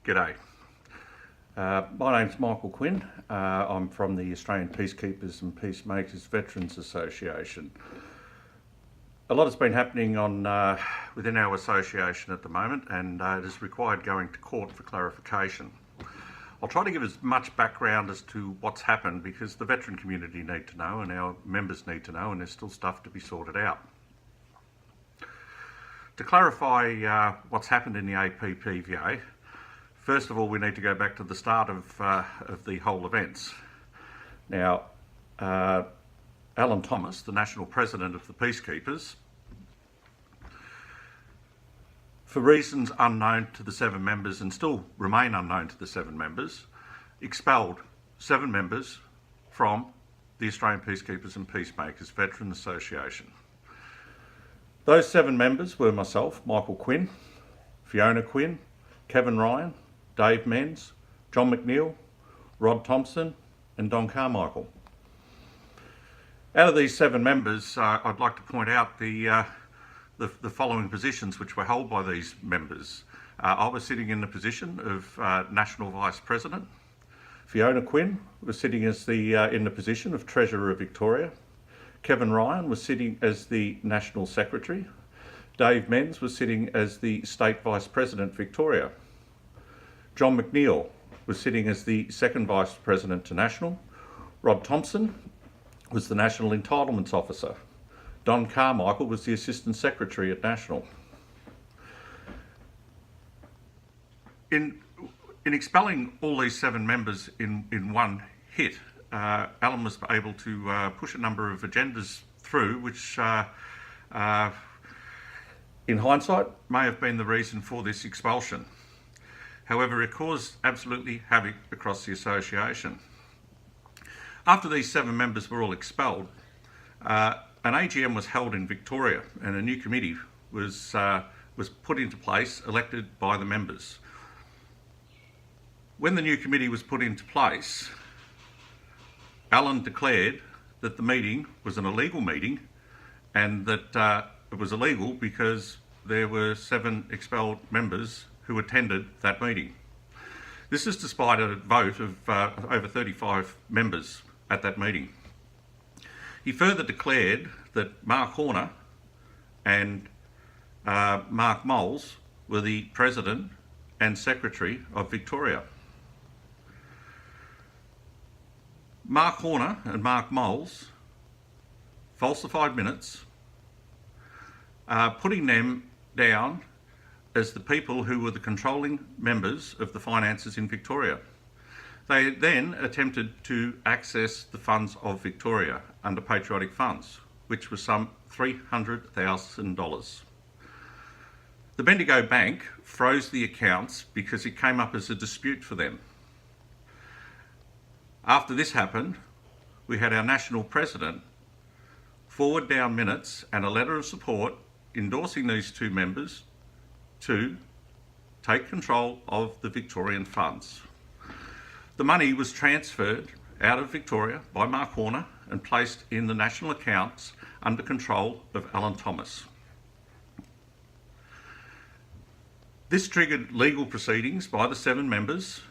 G'day. My name's Michael Quinn. I'm from the Australian Peacekeepers and Peacemakers Veterans Association. A lot has been happening within our association at the moment, and it has required going to court for clarification. I'll try to give as much background as to what's happened because the veteran community need to know and our members need to know, and there's still stuff to be sorted out. To clarify what's happened in the APPVA, first of all, we need to go back to the start of the whole events. Now, Alan Thomas, the National President of the Peacekeepers, for reasons unknown to the 7 members and still remain unknown to the 7 members, expelled 7 members from the Australian Peacekeepers and Peacemakers Veteran Association. Those 7 members were myself, Michael Quinn, Fiona Quinn, Kevin Ryan, Dave Menz, John McNeil, Rod Thompson and Don Carmichael. Out of these 7 members, I'd like to point out the following positions which were held by these members. I was sitting in the position of National Vice President. Fiona Quinn was sitting as in the position of Treasurer of Victoria. Kevin Ryan was sitting as the National Secretary. Dave Menz was sitting as the State Vice President Victoria. John McNeil was sitting as the Second Vice President to National. Rod Thompson was the National Entitlements Officer. Don Carmichael was the Assistant Secretary at National. In expelling all these 7 members in one hit, Alan was able to push a number of agendas through which, in hindsight, may have been the reason for this expulsion. However, it caused absolutely havoc across the association. After these 7 members were all expelled, an AGM was held in Victoria and a new committee was put into place, elected by the members. When the new committee was put into place, Alan declared that the meeting was an illegal meeting and that it was illegal because there were 7 expelled members who attended that meeting. This is despite a vote of over 35 members at that meeting. He further declared that Mark Horner and Mark Moles were the President and Secretary of Victoria. Mark Horner and Mark Moles falsified minutes, putting them down as the people who were the controlling members of the finances in Victoria. They then attempted to access the funds of Victoria under patriotic funds, which was some $300,000. The Bendigo Bank froze the accounts because it came up as a dispute for them. After this happened, we had our National President forward down minutes and a letter of support endorsing these 2 members to take control of the Victorian funds. The money was transferred out of Victoria by Mark Horner and placed in the national accounts under control of Alan Thomas. This triggered legal proceedings by the 7 members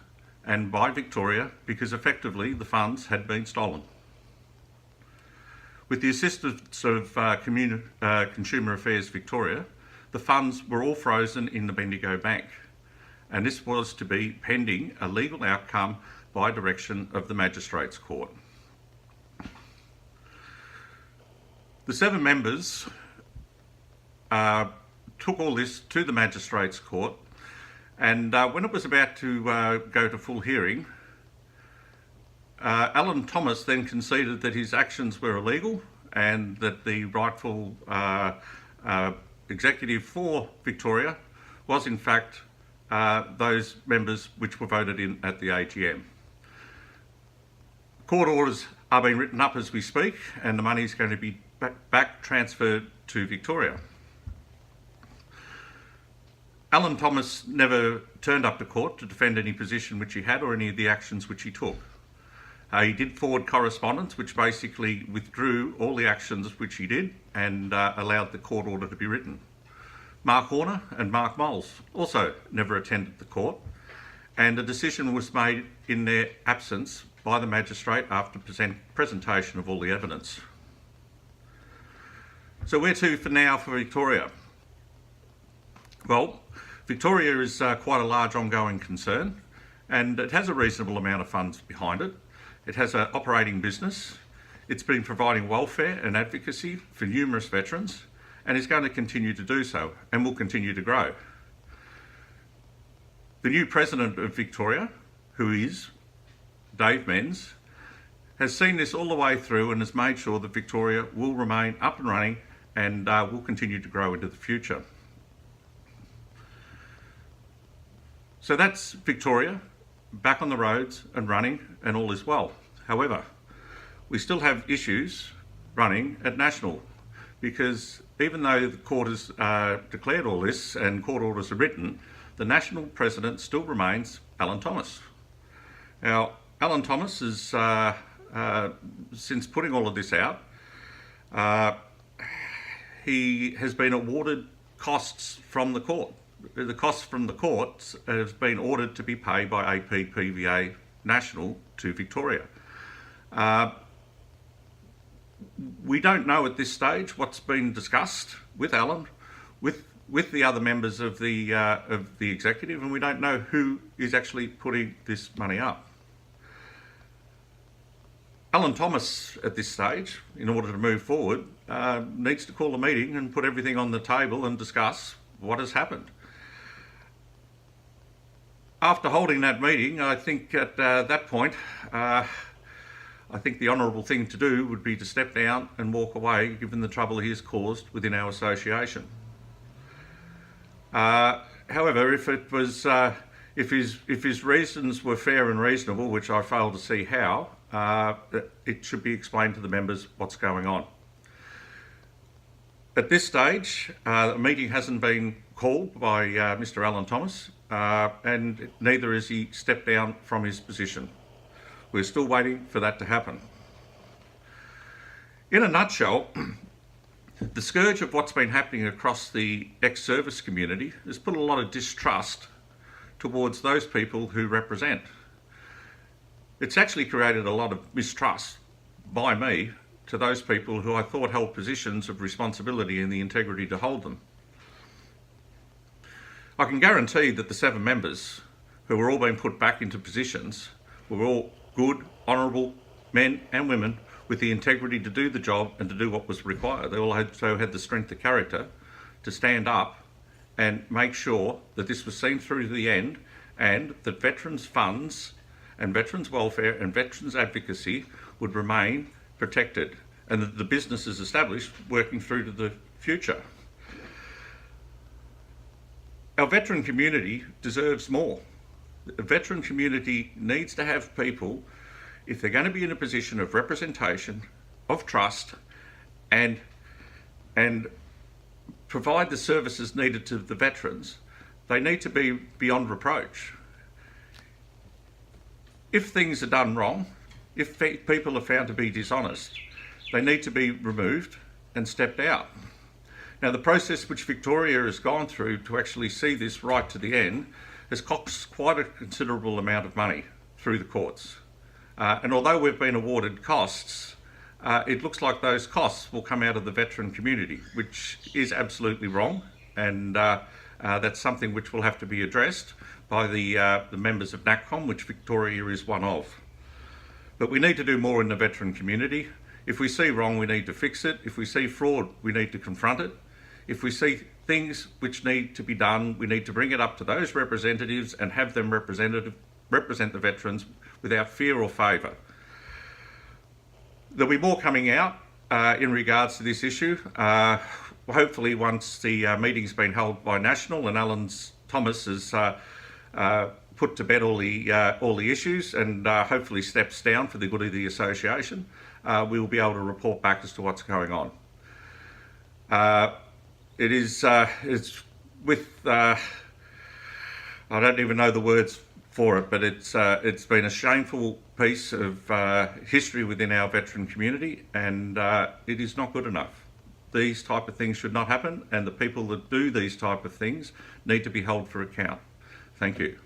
and by Victoria because effectively the funds had been stolen. With the assistance of Consumer Affairs Victoria, the funds were all frozen in the Bendigo Bank, and this was to be pending a legal outcome by direction of the Magistrates Court. The 7 members took all this to the Magistrates Court, and when it was about to go to full hearing, Alan Thomas then conceded that his actions were illegal and that the rightful executive for Victoria was in fact those members which were voted in at the AGM. Court orders are being written up as we speak and the money is going to be back transferred to Victoria. Alan Thomas never turned up to court to defend any position which he had or any of the actions which he took. He did forward correspondence which basically withdrew all the actions which he did and allowed the court order to be written. Mark Horner and Mark Moles also never attended the court and a decision was made in their absence by the magistrate after presentation of all the evidence. So where to for now for Victoria? Well, Victoria is quite a large ongoing concern, and it has a reasonable amount of funds behind it. It has an operating business. It's been providing welfare and advocacy for numerous veterans, and is going to continue to do so, and will continue to grow. The new President of Victoria, who is Dave Menz, has seen this all the way through and has made sure that Victoria will remain up and running and will continue to grow into the future. So that's Victoria, back on the roads and running, and all is well. However, we still have issues running at national, because even though the court has declared all this and court orders are written, the national president still remains Alan Thomas. Now, Alan Thomas is, since putting all of this out, he has been awarded costs from the court. The costs from the courts have been ordered to be paid by APPVA National to Victoria. We don't know at this stage what's been discussed with Alan, with the other members of the executive, and we don't know who is actually putting this money up. Alan Thomas, at this stage, in order to move forward, needs to call a meeting and put everything on the table and discuss what has happened. After holding that meeting, I think at that point, I think the honourable thing to do would be to step down and walk away, given the trouble he has caused within our association. However, if it was, if his reasons were fair and reasonable, which I fail to see how, it should be explained to the members what's going on. At this stage, a meeting hasn't been called by Mr. Alan Thomas, and neither has he stepped down from his position. We're still waiting for that to happen. In a nutshell, the scourge of what's been happening across the ex-service community has put a lot of distrust towards those people who represent. It's actually created a lot of mistrust by me to those people who I thought held positions of responsibility and the integrity to hold them. I can guarantee that the 7 members who were all being put back into positions were all good, honourable men and women with the integrity to do the job and to do what was required. They all had the strength of character to stand up and make sure that this was seen through to the end, and that veterans' funds and veterans' welfare and veterans' advocacy would remain protected, and that the business is established working through to the future. Our veteran community deserves more. The veteran community needs to have people, if they're going to be in a position of representation, of trust, and provide the services needed to the veterans, they need to be beyond reproach. If things are done wrong, if people are found to be dishonest, they need to be removed and stepped out. Now, the process which Victoria has gone through to actually see this right to the end has cost quite a considerable amount of money through the courts. And although we've been awarded costs, it looks like those costs will come out of the veteran community, which is absolutely wrong, and that's something which will have to be addressed by the members of NACCOM, which Victoria is one of. But we need to do more in the veteran community. If we see wrong, we need to fix it. If we see fraud, we need to confront it. If we see things which need to be done, we need to bring it up to those representatives and have them represent the veterans without fear or favour. There'll be more coming out in regards to this issue. Hopefully once the meeting's been held by National and Alan Thomas has put to bed all the issues and hopefully steps down for the good of the association, we will be able to report back as to what's going on. It's with, I don't even know the words for it, but it's been a shameful piece of history within our veteran community, and it is not good enough. These type of things should not happen, and the people that do these type of things need to be held for account. Thank you.